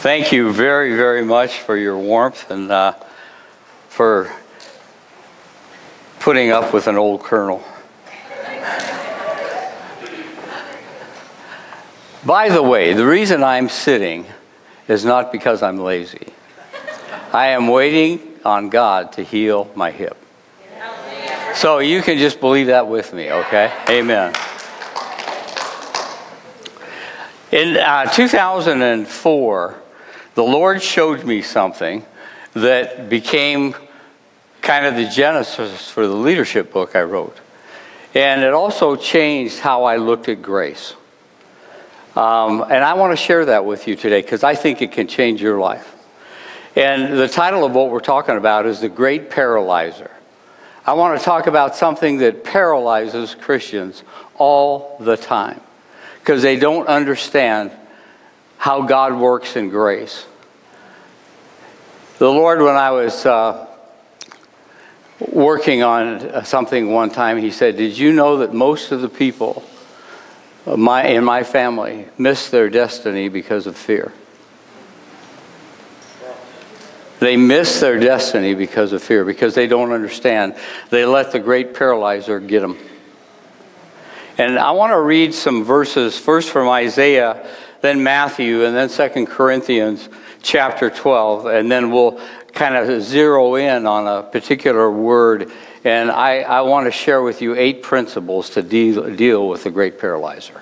Thank you very, very much for your warmth and for putting up with an old colonel. By the way, the reason I'm sitting is not because I'm lazy. I am waiting on God to heal my hip. So you can just believe that with me, okay? Amen. In 2004, the Lord showed me something that became kind of the genesis for the leadership book I wrote. And it also changed how I looked at grace. And I want to share that with you today because I think it can change your life. And the title of what we're talking about is The Great Paralyzer. I want to talk about something that paralyzes Christians all the time because they don't understand how God works in grace. The Lord, when I was working on something one time, He said, "Did you know that most of the people in my family miss their destiny because of fear?" They miss their destiny because of fear, because they don't understand. They let the great paralyzer get them. And I want to read some verses, first from Isaiah, then Matthew, and then 2 Corinthians chapter 12, and then we'll kind of zero in on a particular word. And I want to share with you 8 principles to deal with the great paralyzer.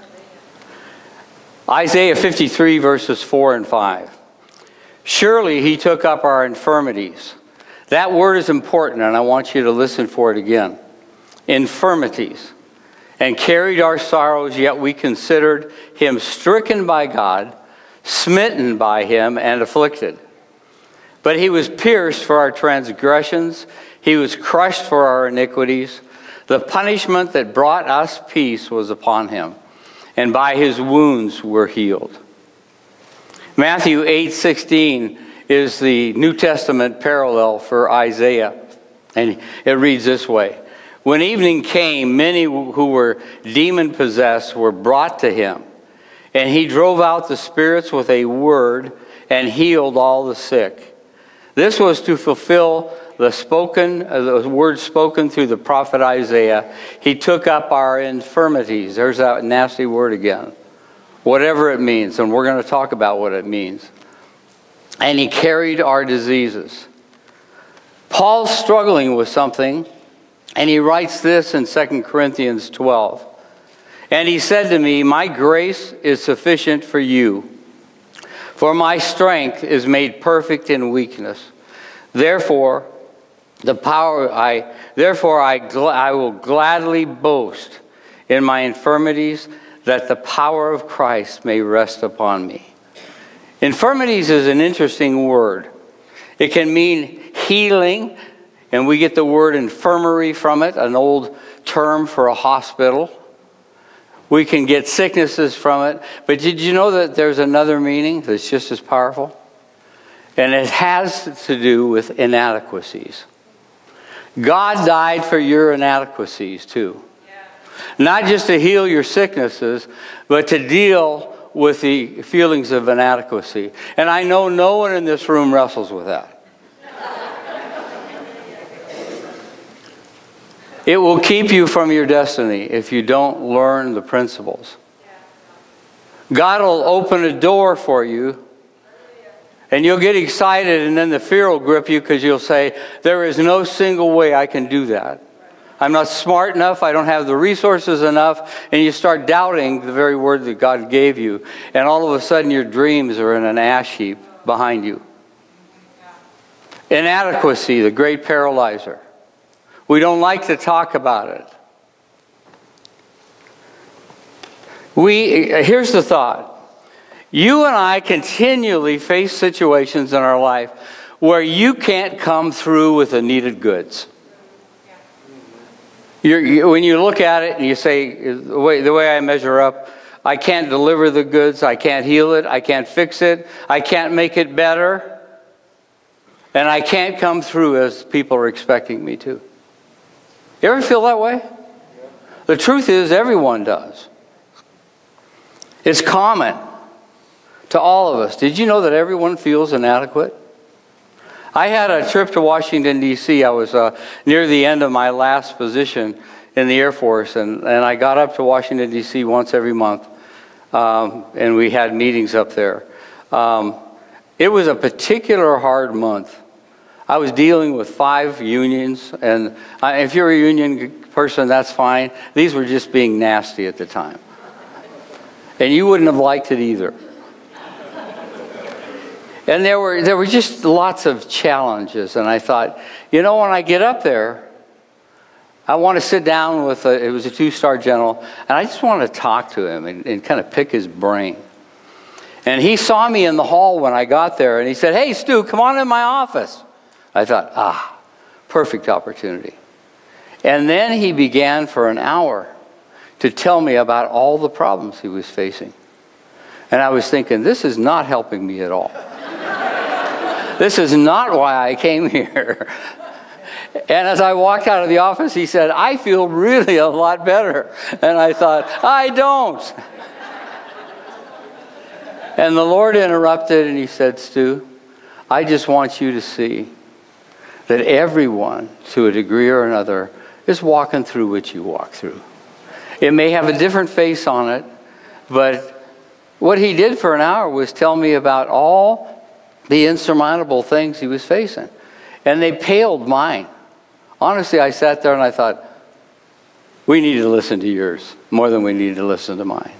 Isaiah 53, verses 4 and 5. Surely He took up our infirmities. That word is important, and I want you to listen for it again. Infirmities. And carried our sorrows, yet we considered Him stricken by God, smitten by Him, and afflicted. But He was pierced for our transgressions. He was crushed for our iniquities. The punishment that brought us peace was upon Him, and by His wounds we're healed. Matthew 8:16 is the New Testament parallel for Isaiah. And it reads this way. When evening came, many who were demon-possessed were brought to Him. And He drove out the spirits with a word and healed all the sick. This was to fulfill the word spoken through the prophet Isaiah. He took up our infirmities. There's that nasty word again. Whatever it means, and we're going to talk about what it means. And He carried our diseases. Paul's struggling with something, and he writes this in 2 Corinthians 12. And he said to me, "My grace is sufficient for you, for my strength is made perfect in weakness. Therefore, I will gladly boast in my infirmities, that the power of Christ may rest upon me." Infirmities is an interesting word. It can mean healing, and we get the word infirmary from it, an old term for a hospital. We can get sicknesses from it. But did you know that there's another meaning that's just as powerful? And it has to do with inadequacies. God died for your inadequacies too. Not just to heal your sicknesses, but to deal with the feelings of inadequacy. And I know no one in this room wrestles with that. It will keep you from your destiny if you don't learn the principles. God will open a door for you, and you'll get excited, and then the fear will grip you because you'll say, "There is no single way I can do that. I'm not smart enough, I don't have the resources enough," and you start doubting the very word that God gave you, and all of a sudden your dreams are in an ash heap behind you. Inadequacy, the great paralyzer. We don't like to talk about it. Here's the thought. You and I continually face situations in our life where you can't come through with the needed goods. When you look at it and you say, the way I measure up, I can't deliver the goods, I can't heal it, I can't fix it, I can't make it better, and I can't come through as people are expecting me to. You ever feel that way? The truth is, everyone does. It's common to all of us. Did you know that everyone feels inadequate? I had a trip to Washington, D.C. I was near the end of my last position in the Air Force, and I got up to Washington, D.C. once every month, and we had meetings up there. It was a particular hard month. I was dealing with 5 unions, and if you're a union person, that's fine. These were just being nasty at the time. And you wouldn't have liked it either. And there were just lots of challenges, and I thought, you know, when I get up there, I want to sit down with, it was a 2-star general, and I just want to talk to him and kind of pick his brain. And he saw me in the hall when I got there, and he said, "Hey, Stu, come on in my office." I thought, perfect opportunity. And then he began for an hour to tell me about all the problems he was facing. And I was thinking, this is not helping me at all. This is not why I came here. And as I walked out of the office, he said, "I feel really a lot better." And I thought, I don't. And the Lord interrupted and he said, "Stu, I just want you to see that everyone, to a degree or another, is walking through what you walk through. It may have a different face on it, but what he did for an hour was tell me about all the insurmountable things he was facing. And they paled mine. Honestly, I sat there and I thought, we need to listen to yours more than we need to listen to mine.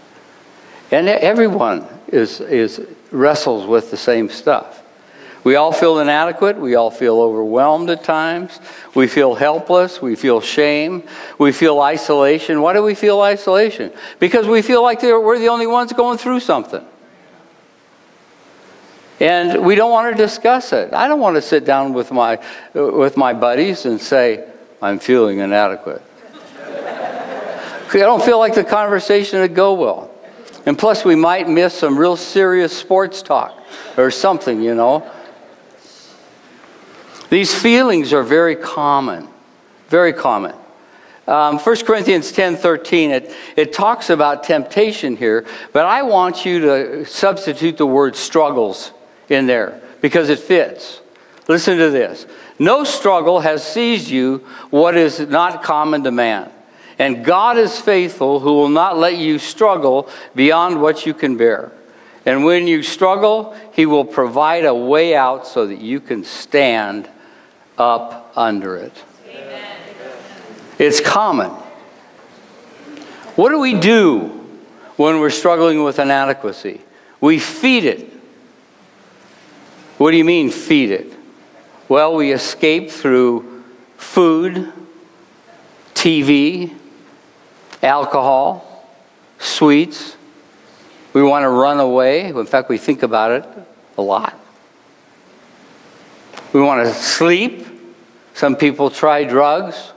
And everyone wrestles with the same stuff. We all feel inadequate. We all feel overwhelmed at times. We feel helpless. We feel shame. We feel isolation. Why do we feel isolation? Because we feel like we're the only ones going through something. And we don't want to discuss it. I don't want to sit down with my buddies and say, "I'm feeling inadequate." I don't feel like the conversation would go well. And plus, we might miss some real serious sports talk or something, you know. These feelings are very common, very common. 1 Corinthians 10:13, it talks about temptation here, but I want you to substitute the word struggles in there because it fits. Listen to this. "No struggle has seized you what is not common to man. And God is faithful, who will not let you struggle beyond what you can bear. And when you struggle, he will provide a way out so that you can stand up under it." Amen. It's common. What do we do when we're struggling with inadequacy? We feed it. What do you mean, feed it? Well, we escape through food, TV, alcohol, sweets. We want to run away. In fact, we think about it a lot. We want to sleep. Some people try drugs.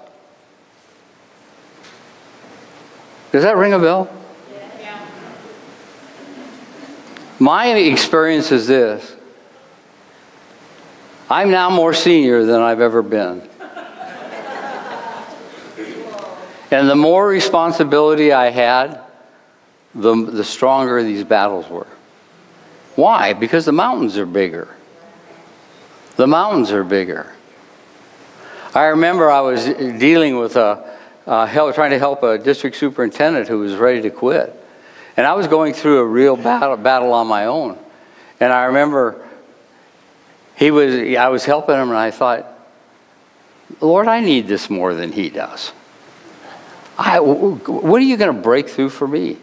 Does that ring a bell? Yeah. My experience is this. I'm now more senior than I've ever been. And the more responsibility I had, the stronger these battles were. Why? Because the mountains are bigger. The mountains are bigger. I remember I was dealing with trying to help a district superintendent who was ready to quit. And I was going through a real battle on my own. And I remember I was helping him and I thought, "Lord, I need this more than he does. What are you going to break through for me?"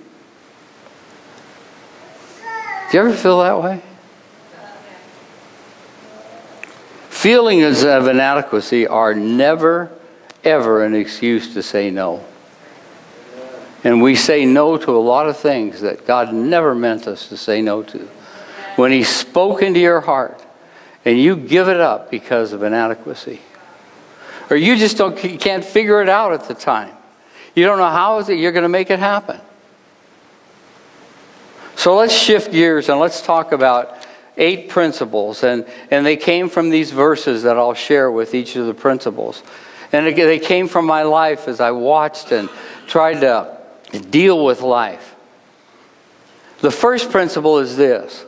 Do you ever feel that way? Feelings of inadequacy are never, ever an excuse to say no. And we say no to a lot of things that God never meant us to say no to. When he spoke into your heart and you give it up because of inadequacy. Or you just can't figure it out at the time. You don't know how you're going to make it happen. So let's shift gears and let's talk about 8 principles. And they came from these verses that I'll share with each of the principles. And they came from my life as I watched and tried to deal with life. The first principle is this.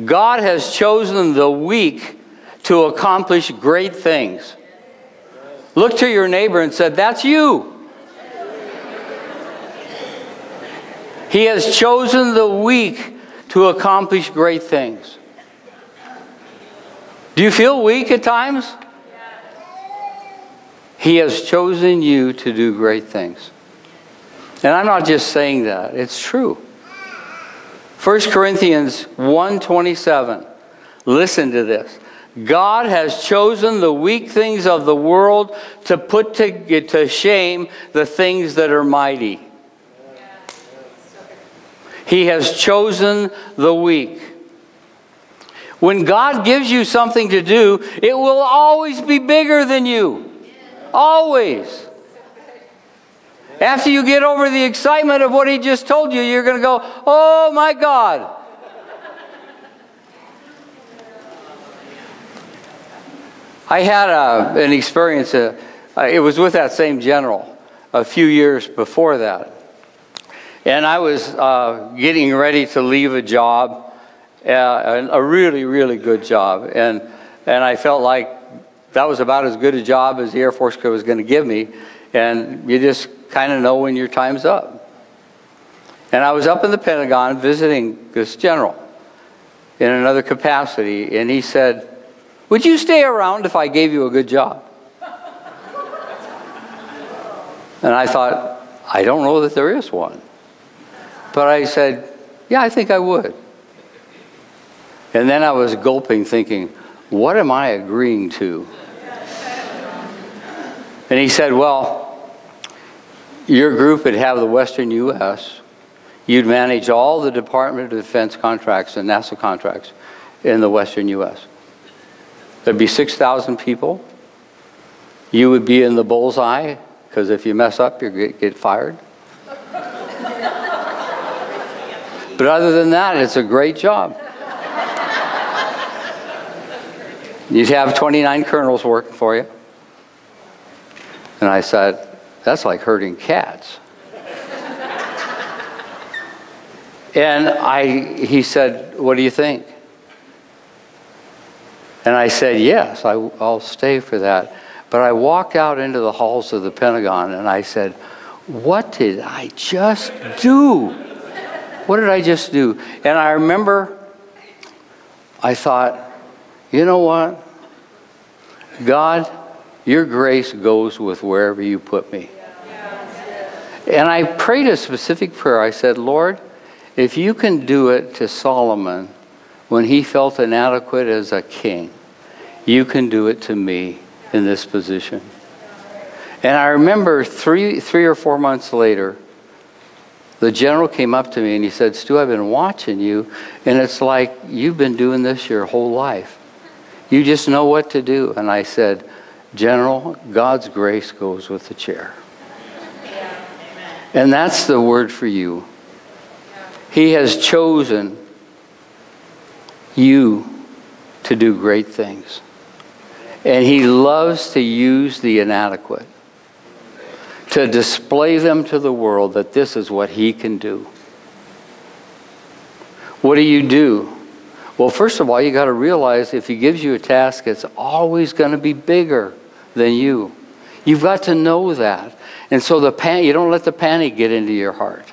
God has chosen the weak to accomplish great things. Look to your neighbor and say, that's you. He has chosen the weak to accomplish great things. Do you feel weak at times? He has chosen you to do great things. And I'm not just saying that. It's true. 1 Corinthians 1:27. Listen to this. God has chosen the weak things of the world to put to shame the things that are mighty. He has chosen the weak. When God gives you something to do, it will always be bigger than you. Always. After you get over the excitement of what He just told you, you're going to go, oh my God. I had an experience, it was with that same general a few years before that. And I was getting ready to leave a job, a really, really good job. And I felt like that was about as good a job as the Air Force was going to give me. And you just kind of know when your time's up. And I was up in the Pentagon visiting this general in another capacity. And he said, would you stay around if I gave you a good job? And I thought, I don't know that there is one. But I said, yeah, I think I would. And then I was gulping, thinking, what am I agreeing to? And he said, well, your group would have the Western U.S. You'd manage all the Department of Defense contracts and NASA contracts in the Western U.S. There'd be 6,000 people. You would be in the bullseye, because if you mess up, you get fired. But other than that, it's a great job. You'd have 29 colonels working for you. And I said, that's like herding cats. And he said, what do you think? And I said, yes, I'll stay for that. But I walked out into the halls of the Pentagon and I said, what did I just do? What did I just do? And I remember, I thought, you know what? God, your grace goes with wherever you put me. And I prayed a specific prayer. I said, Lord, if you can do it to Solomon when he felt inadequate as a king, you can do it to me in this position. And I remember three or 4 months later, the general came up to me and he said, Stu, I've been watching you, and it's like you've been doing this your whole life. You just know what to do. And I said, General, God's grace goes with the chair. And that's the word for you. He has chosen you to do great things. And He loves to use the inadequate, to display them to the world that this is what He can do. What do? Well, first of all, you got to realize if He gives you a task, it's always going to be bigger than you. You've got to know that. And so you don't let the panic get into your heart.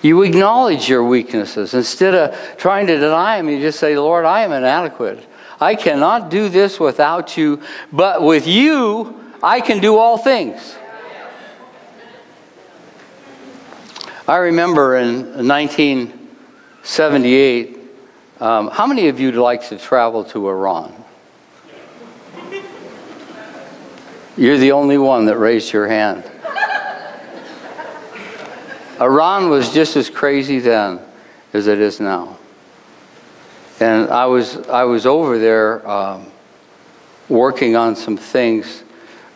You acknowledge your weaknesses. Instead of trying to deny them, you just say, Lord, I am inadequate. I cannot do this without you, but with you, I can do all things. I remember in 1978, how many of you would like to travel to Iran? You're the only one that raised your hand. Iran was just as crazy then as it is now. And I was over there working on some things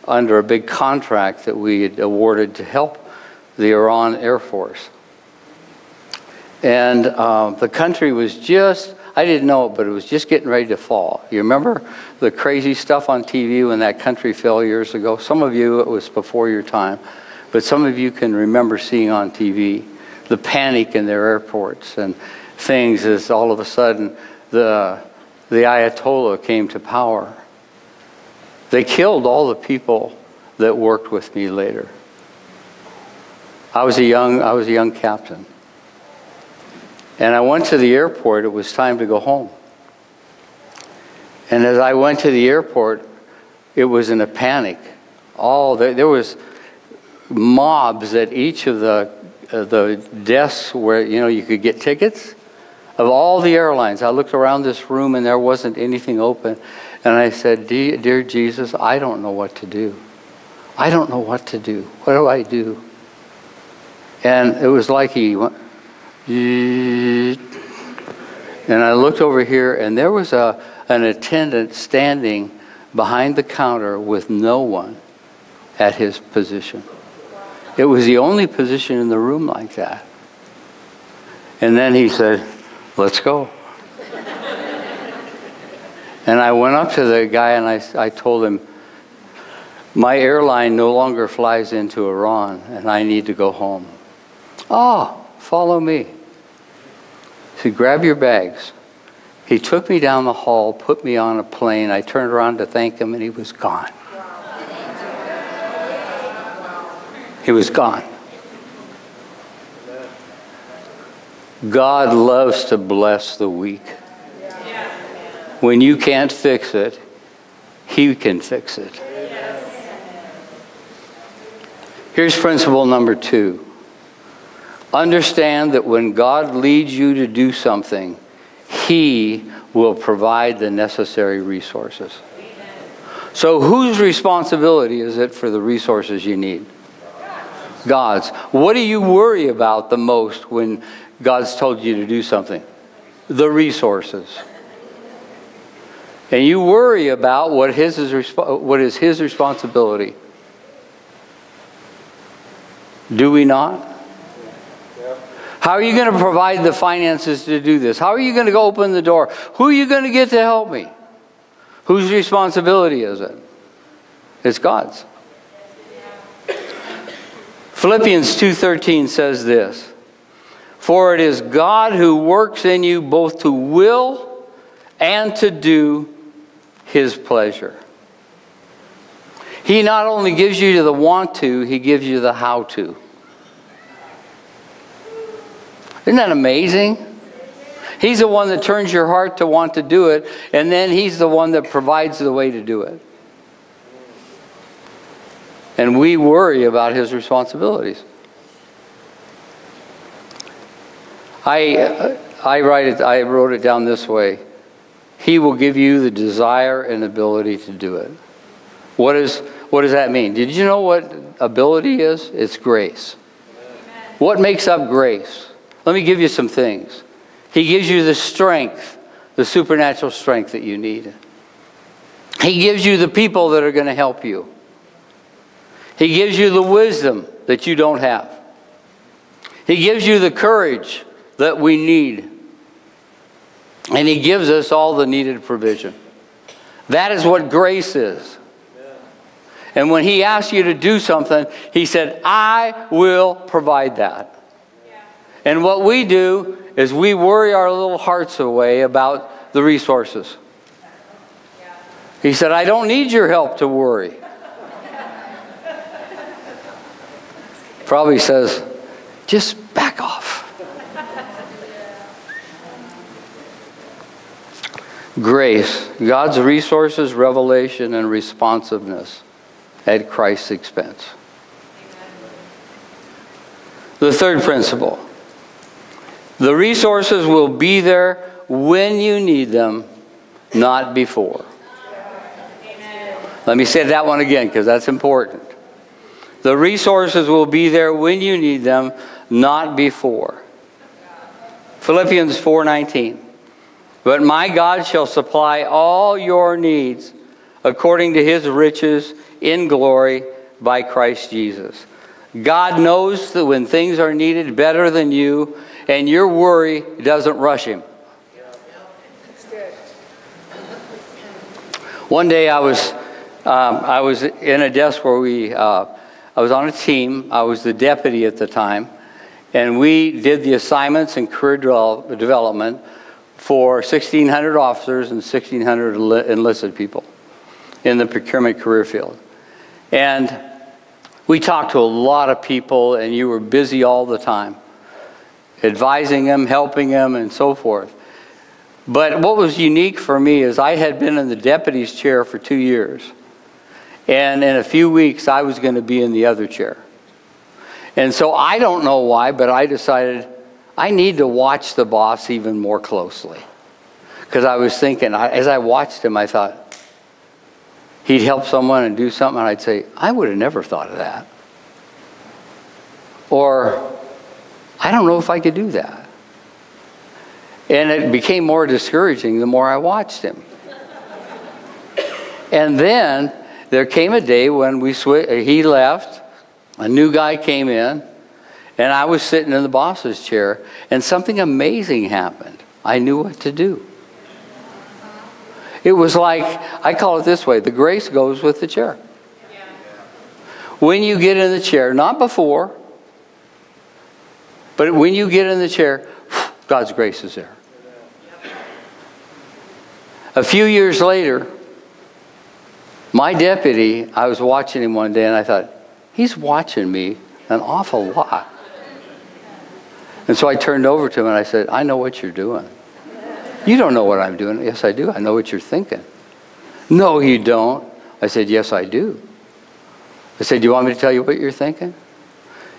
under a big contract that we had awarded to help the Iran Air Force. And the country was just, I didn't know it, but it was just getting ready to fall. You remember the crazy stuff on TV when that country fell years ago? Some of you, it was before your time, but some of you can remember seeing on TV the panic in their airports and things is all of a sudden the Ayatollah came to power. They killed all the people that worked with me later. I was a young captain. And I went to the airport. It was time to go home. And as I went to the airport, it was in a panic. There was mobs at each of the desks where you could get tickets of all the airlines. I looked around this room and there wasn't anything open. And I said, Dear Jesus, I don't know what to do. I don't know what to do. What do I do? And it was like he went, and I looked over here and there was an attendant standing behind the counter with no one at his position. It was the only position in the room like that. And then he said, let's go. And I went up to the guy and I told him, my airline no longer flies into Iran and I need to go home. Oh, follow me. He said, grab your bags. He took me down the hall, put me on a plane. I turned around to thank him and he was gone. He was gone. God loves to bless the weak. When you can't fix it, He can fix it. Here's principle number 2. Understand that when God leads you to do something, He will provide the necessary resources. So whose responsibility is it for the resources you need? God's. What do you worry about the most when God's told you to do something? The resources. And you worry about what is His responsibility. Do we not? How are you going to provide the finances to do this? How are you going to go open the door? Who are you going to get to help me? Whose responsibility is it? It's God's. Philippians 2:13 says this, for it is God who works in you both to will and to do His pleasure. He not only gives you the want to, He gives you the how to. Isn't that amazing? He's the one that turns your heart to want to do it, and then He's the one that provides the way to do it. And we worry about His responsibilities. I wrote it down this way. He will give you the desire and ability to do it. What does that mean? Did you know what ability is? It's grace. Amen. What makes up grace? Let me give you some things. He gives you the strength, the supernatural strength that you need. He gives you the people that are going to help you. He gives you the wisdom that you don't have. He gives you the courage that we need. And He gives us all the needed provision. That is what grace is. And when He asks you to do something, He said, I will provide that. And what we do is we worry our little hearts away about the resources. He said, I don't need your help to worry. Probably says, just back off. Grace, God's resources, revelation, and responsiveness at Christ's expense. The third principle. The resources will be there when you need them, not before. Let me say that one again because that's important. The resources will be there when you need them, not before. Philippians 4:19. But my God shall supply all your needs according to His riches in glory by Christ Jesus. God knows that when things are needed better than you, and your worry doesn't rush Him. One day I was in a desk where I was on a team. I was the deputy at the time. And we did the assignments and career development for 1,600 officers and 1,600 enlisted people in the procurement career field. And we talked to a lot of people, and you were busy all the time, advising them, helping them, and so forth. But what was unique for me is I had been in the deputy's chair for 2 years. And in a few weeks, I was going to be in the other chair. And so I don't know why, but I decided I need to watch the boss even more closely. Because I was thinking, as I watched him, I thought, he'd help someone and do something, and I'd say, I would have never thought of that. Or, I don't know if I could do that. And it became more discouraging the more I watched him. And then there came a day when he left, a new guy came in, and I was sitting in the boss's chair, and something amazing happened. I knew what to do. It was like, I call it this way, the grace goes with the chair. When you get in the chair, not before, but when you get in the chair, God's grace is there. A few years later, my deputy, I was watching him one day, and I thought, he's watching me an awful lot. And so I turned over to him and I said, I know what you're doing. You don't know what I'm doing. Yes, I do. I know what you're thinking. No, you don't. I said, yes, I do. I said, do you want me to tell you what you're thinking?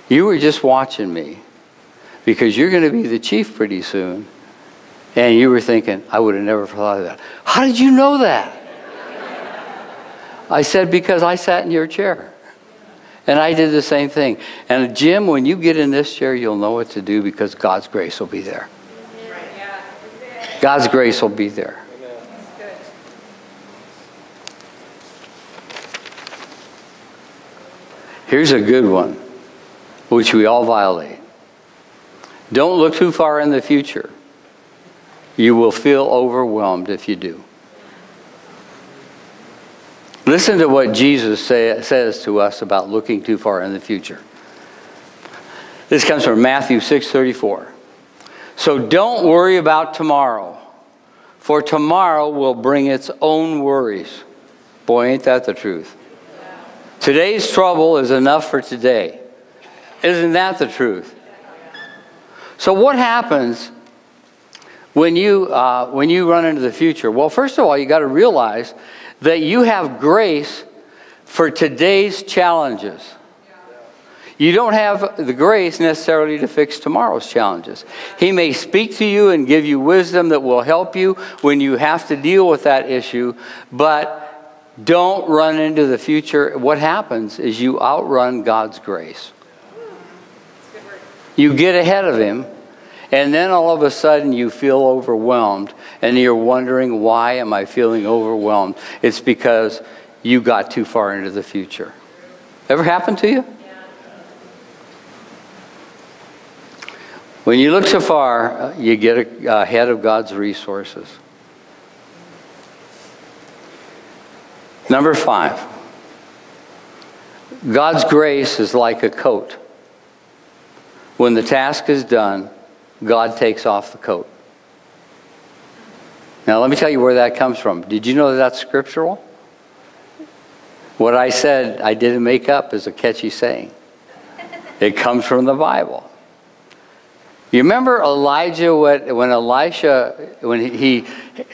You were just watching me because you're going to be the chief pretty soon. And you were thinking, I would have never thought of that. How did you know that? I said, because I sat in your chair. And I did the same thing. And Jim, when you get in this chair, you'll know what to do because God's grace will be there. God's grace will be there. Here's a good one, which we all violate. Don't look too far in the future. You will feel overwhelmed if you do. Listen to what Jesus says to us about looking too far in the future. This comes from Matthew 6:34. So don't worry about tomorrow, for tomorrow will bring its own worries. Boy, ain't that the truth. Today's trouble is enough for today. Isn't that the truth? So what happens when you run into the future? Well, first of all, you got to realize that you have grace for today's challenges. You don't have the grace necessarily to fix tomorrow's challenges. He may speak to you and give you wisdom that will help you when you have to deal with that issue, but don't run into the future. What happens is you outrun God's grace. You get ahead of Him, and then all of a sudden you feel overwhelmed, and you're wondering, why am I feeling overwhelmed? It's because you got too far into the future. Ever happened to you? When you look so far, you get ahead of God's resources. Number 5. God's grace is like a coat. When the task is done, God takes off the coat. Now let me tell you where that comes from. Did you know that that's scriptural? What I said I didn't make up is a catchy saying. It comes from the Bible. You remember Elijah, when he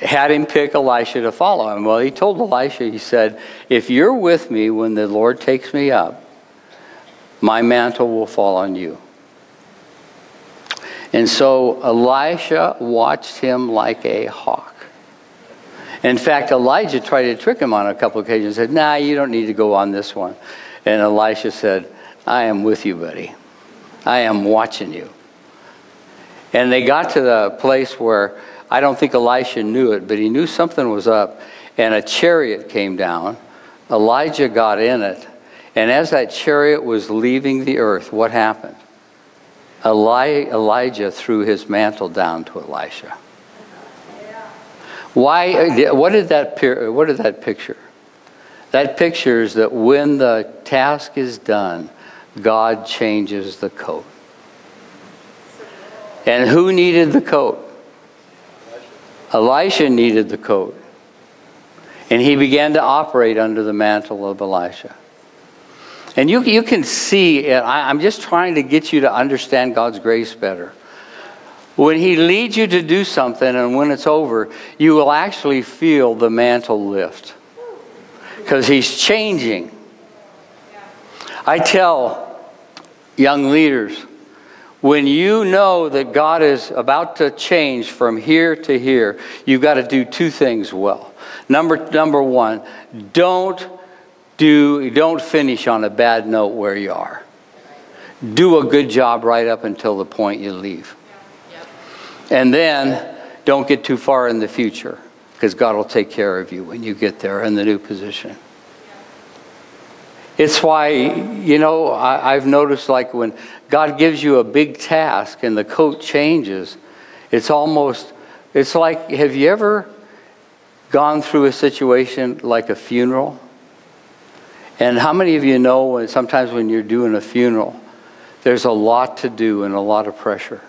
had him pick Elisha to follow him? Well, he told Elisha, he said, if you're with me when the Lord takes me up, my mantle will fall on you. And so Elisha watched him like a hawk. In fact, Elijah tried to trick him on a couple occasions. Said, nah, you don't need to go on this one. And Elisha said, I am with you, buddy. I am watching you. And they got to the place where I don't think Elisha knew it, but he knew something was up. And a chariot came down. Elijah got in it. And as that chariot was leaving the earth, what happened? Elijah threw his mantle down to Elisha. Why? What did that picture? That pictures that when the task is done, God changes the coat. And who needed the coat? Elisha needed the coat. And he began to operate under the mantle of Elisha. And you can see, I'm just trying to get you to understand God's grace better. When he leads you to do something and when it's over, you will actually feel the mantle lift. Because he's changing. I tell young leaders, when you know that God is about to change from here to here, you've got to do two things well. Number one, don't finish on a bad note where you are. Do a good job right up until the point you leave. And then don't get too far in the future, because God will take care of you when you get there in the new position. It's why, I've noticed, like, when God gives you a big task and the coat changes, it's like, have you ever gone through a situation like a funeral? And how many of you know sometimes when you're doing a funeral, there's a lot to do and a lot of pressure,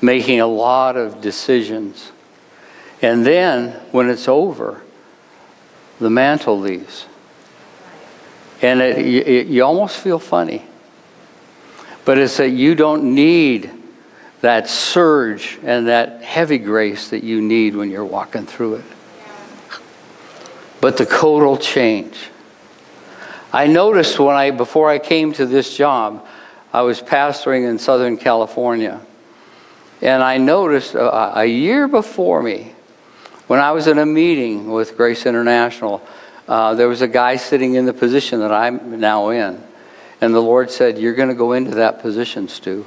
making a lot of decisions. And then, when it's over, the mantle leaves. And you almost feel funny. But it's that you don't need that surge and that heavy grace that you need when you're walking through it. But the coat will change. I noticed before I came to this job, I was pastoring in Southern California. And I noticed a year before me, when I was in a meeting with Grace International, there was a guy sitting in the position that I'm now in. And the Lord said, "You're going to go into that position, Stu.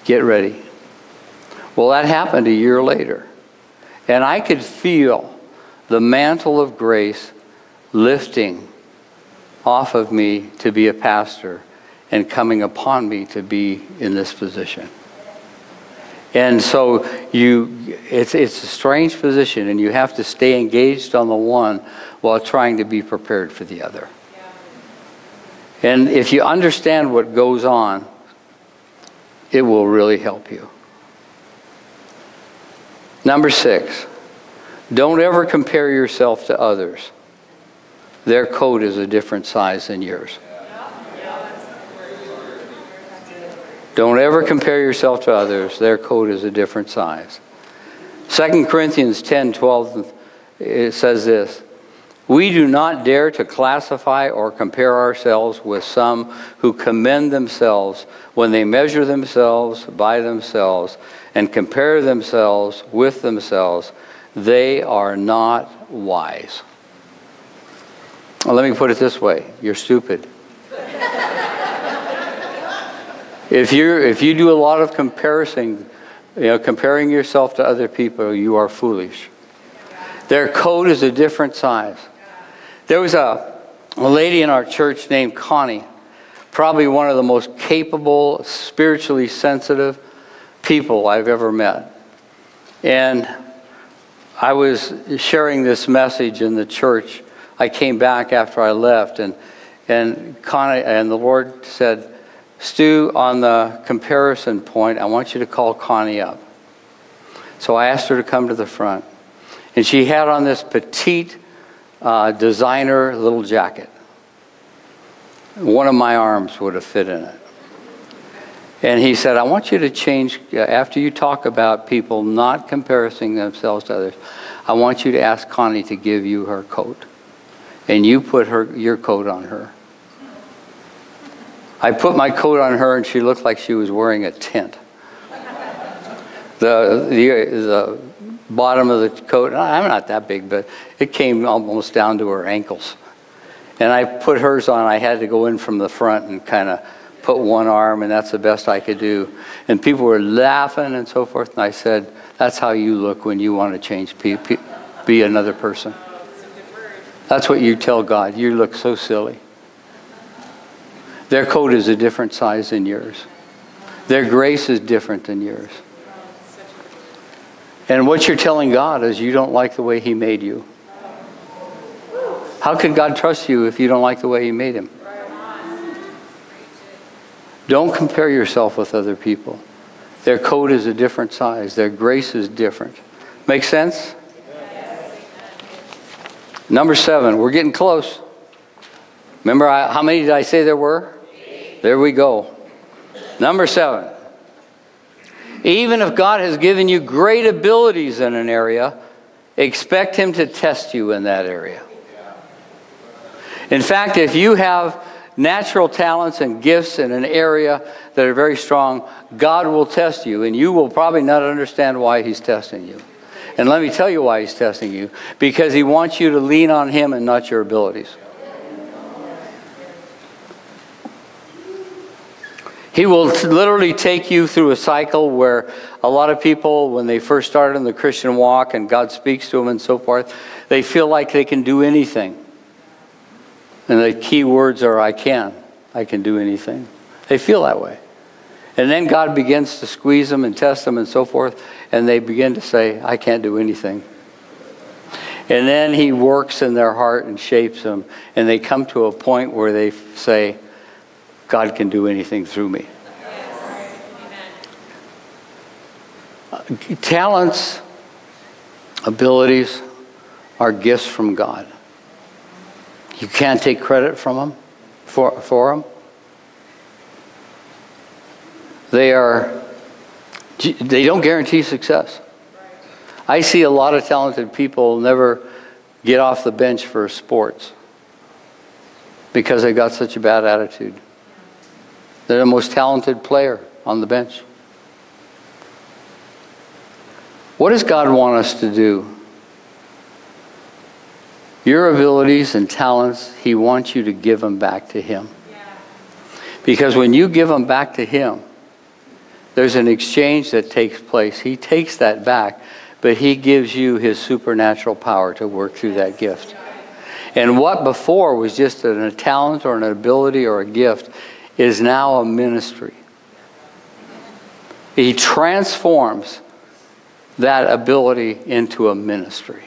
Get ready." Well, that happened a year later. And I could feel the mantle of grace lifting off of me to be a pastor and coming upon me to be in this position. And so it's a strange position, and you have to stay engaged on the one while trying to be prepared for the other. And if you understand what goes on, it will really help you. Number 6, don't ever compare yourself to others. Their coat is a different size than yours. Don't ever compare yourself to others. Their coat is a different size. 2 Corinthians 10:12, it says this: "We do not dare to classify or compare ourselves with some who commend themselves when they measure themselves by themselves and compare themselves with themselves. They are not wise." Well, let me put it this way: you're stupid. If you do a lot of comparing yourself to other people, you are foolish. Their coat is a different size. There was a lady in our church named Connie, probably one of the most capable, spiritually sensitive people I've ever met. And I was sharing this message in the church. I came back after I left, and Connie, and the Lord said, "Stu, on the comparison point, I want you to call Connie up." So I asked her to come to the front. And she had on this petite designer little jacket. One of my arms would have fit in it. And he said, "I want you to change, after you talk about people not comparing themselves to others, I want you to ask Connie to give you her coat. And you put your coat on her." I put my coat on her, and she looked like she was wearing a tent. The bottom of the coat, I'm not that big, but it came almost down to her ankles. And I put hers on. I had to go in from the front and kind of put one arm, and that's the best I could do. And people were laughing and so forth. And I said, "That's how you look when you want to change, be another person. That's what you tell God. You look so silly." Their coat is a different size than yours. Their grace is different than yours. And what you're telling God is you don't like the way He made you. How could God trust you if you don't like the way He made Him? Don't compare yourself with other people. Their coat is a different size. Their grace is different. Make sense? Yes. Number 7. We're getting close. Remember, how many did I say there were? 8. There we go. Number 7. Even if God has given you great abilities in an area, expect Him to test you in that area. In fact, if you have natural talents and gifts in an area that are very strong, God will test you, and you will probably not understand why He's testing you. And let me tell you why He's testing you. Because He wants you to lean on Him and not your abilities. He will literally take you through a cycle where a lot of people, when they first started in the Christian walk and God speaks to them and so forth, they feel like they can do anything. And the key words are, I can do anything. They feel that way. And then God begins to squeeze them and test them and so forth, and they begin to say, I can't do anything. And then He works in their heart and shapes them, and they come to a point where they say, God can do anything through me. Yes. Talents, abilities are gifts from God. You can't take credit from them, for them. They don't guarantee success. I see a lot of talented people never get off the bench for sports because they got such a bad attitude. They're the most talented player on the bench. What does God want us to do? Your abilities and talents, He wants you to give them back to Him. Because when you give them back to Him, there's an exchange that takes place. He takes that back, but He gives you His supernatural power to work through that gift. And what before was just a talent or an ability or a gift is now a ministry. He transforms that ability into a ministry.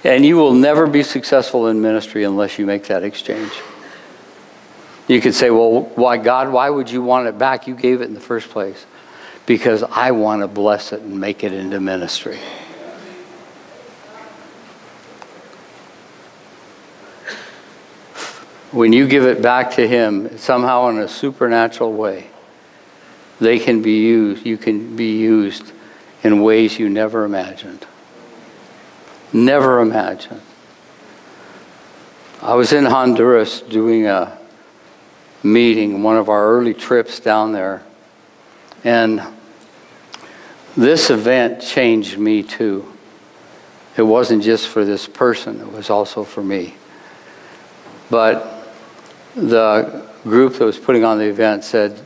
And you will never be successful in ministry unless you make that exchange. You could say, well, why, God, why would you want it back? You gave it in the first place. Because I want to bless it and make it into ministry. When you give it back to Him, somehow in a supernatural way, they can be used. You can be used in ways you never imagined. Never imagined. I was in Honduras doing a meeting, one of our early trips down there, and this event changed me too. It wasn't just for this person, it was also for me. But the group that was putting on the event said,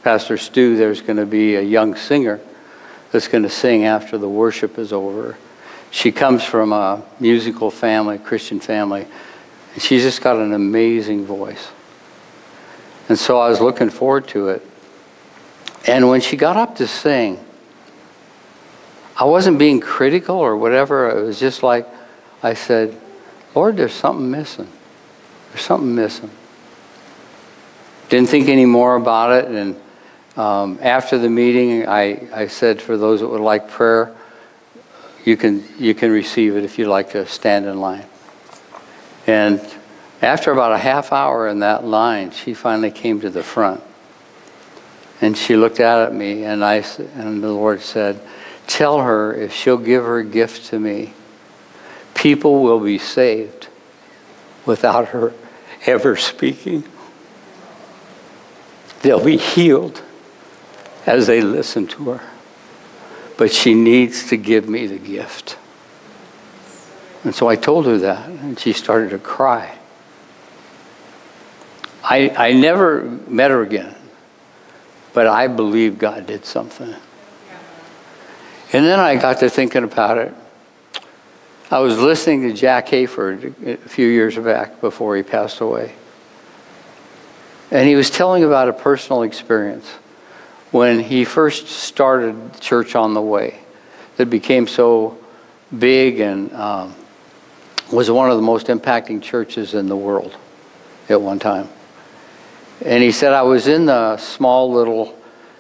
Pastor Stu, there's going to be a young singer that's going to sing after the worship is over. She comes from a musical family, Christian family, and she's just got an amazing voice. And so I was looking forward to it. And when she got up to sing, I wasn't being critical or whatever. It was just like, I said, Lord, there's something missing. There's something missing. Didn't think any more about it. And after the meeting, I said, for those that would like prayer, you can receive it if you'd like to stand in line. And after about a half hour in that line, she finally came to the front. And she looked out at me, and the Lord said, tell her if she'll give her gift to me, people will be saved without her ever speaking. They'll be healed as they listen to her. But she needs to give me the gift. And so I told her that, and she started to cry. I never met her again, but I believe God did something. And then I got to thinking about it. I was listening to Jack Hayford a few years back before he passed away. And he was telling about a personal experience when he first started Church on the Way that became so big and was one of the most impacting churches in the world at one time. And he said, I was in the small little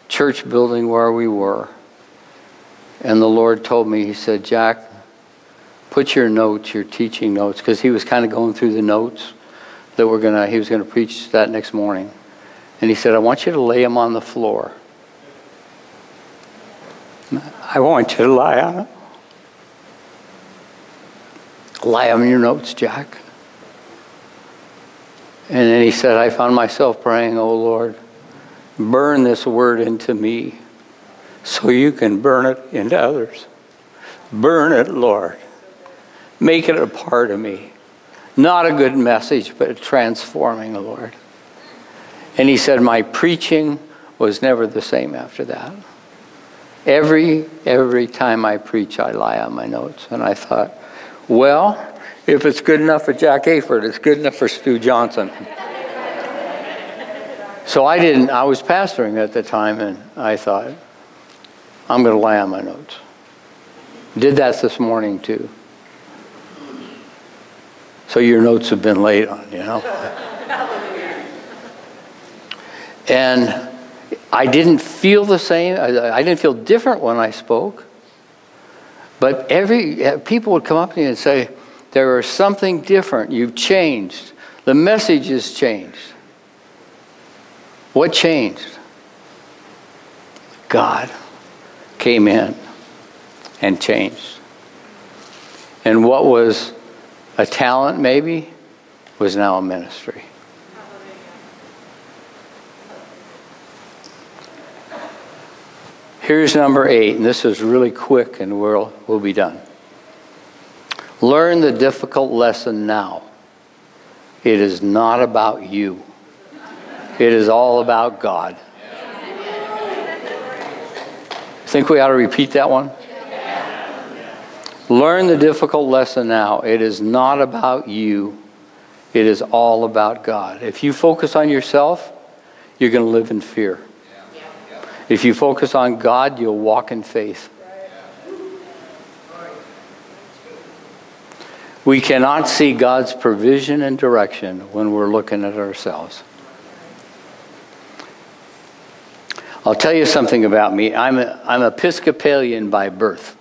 church building where we were. And the Lord told me, he said, Jack, put your notes, your teaching notes, because he was kind of going through the notes that he was going to preach that next morning. And he said, I want you to lay them on the floor. I want you to lie on it. Lie on your notes, Jack. And then he said, I found myself praying, oh Lord, burn this word into me so you can burn it into others. Burn it, Lord. Make it a part of me. Not a good message, but transforming, Lord. And he said, my preaching was never the same after that. Every time I preach, I lie on my notes. And I thought, well, if it's good enough for Jack Hayford, it's good enough for Stu Johnson. So I was pastoring at the time, and I thought, I'm going to lie on my notes. Did that this morning, too. So your notes have been laid on, you know. And I didn't feel the same. I didn't feel different when I spoke. But people would come up to me and say, there is something different. You've changed. The message has changed. What changed? God came in and changed. And what was a talent maybe was now a ministry. Here's number 8, and this is really quick and we'll be done. Learn the difficult lesson now. It is not about you. It is all about God. Think we ought to repeat that one? Learn the difficult lesson now. It is not about you. It is all about God. If you focus on yourself, you're going to live in fear. If you focus on God, you'll walk in faith. We cannot see God's provision and direction when we're looking at ourselves. I'll tell you something about me. I'm Episcopalian by birth.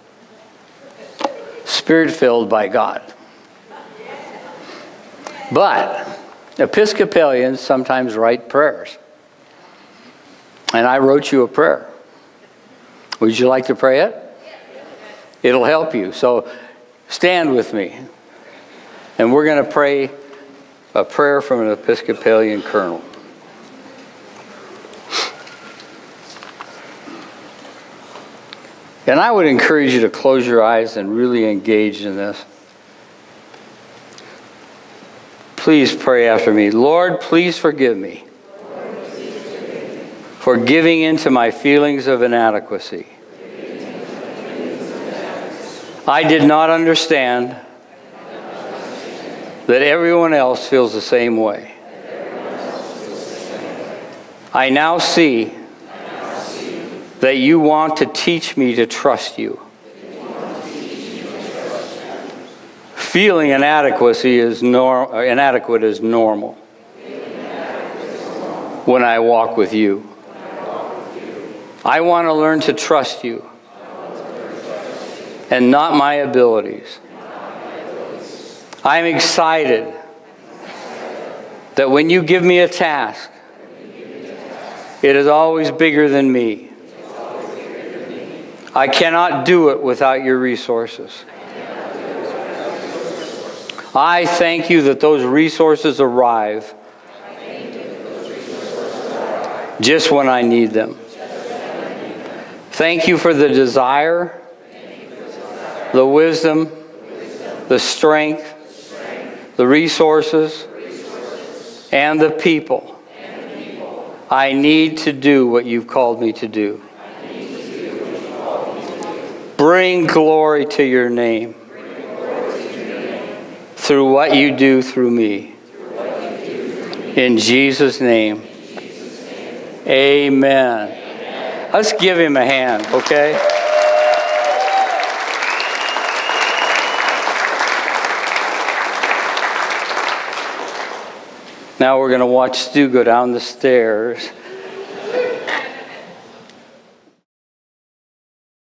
Spirit-filled by God. But Episcopalians sometimes write prayers. And I wrote you a prayer. Would you like to pray it? It'll help you. So stand with me. And we're going to pray a prayer from an Episcopalian colonel. And I would encourage you to close your eyes and really engage in this. Please pray after me. Lord, please forgive me for giving into my feelings of inadequacy. I did not understand that everyone else feels the same way. I now see that you want to teach me to trust you. Feeling inadequacy is inadequate is normal when I walk with you. I want to learn to trust you and not my abilities. I'm excited that when you give me a task, it is always bigger than me. I cannot do it without your resources. I thank you that those resources arrive just when I need them. Thank you for the desire, the wisdom, the strength, the resources, and the people I need to do what you've called me to do. Bring glory to your name through what you do through me. In Jesus' name, amen. Let's give him a hand, okay? Now we're going to watch Stu go down the stairs.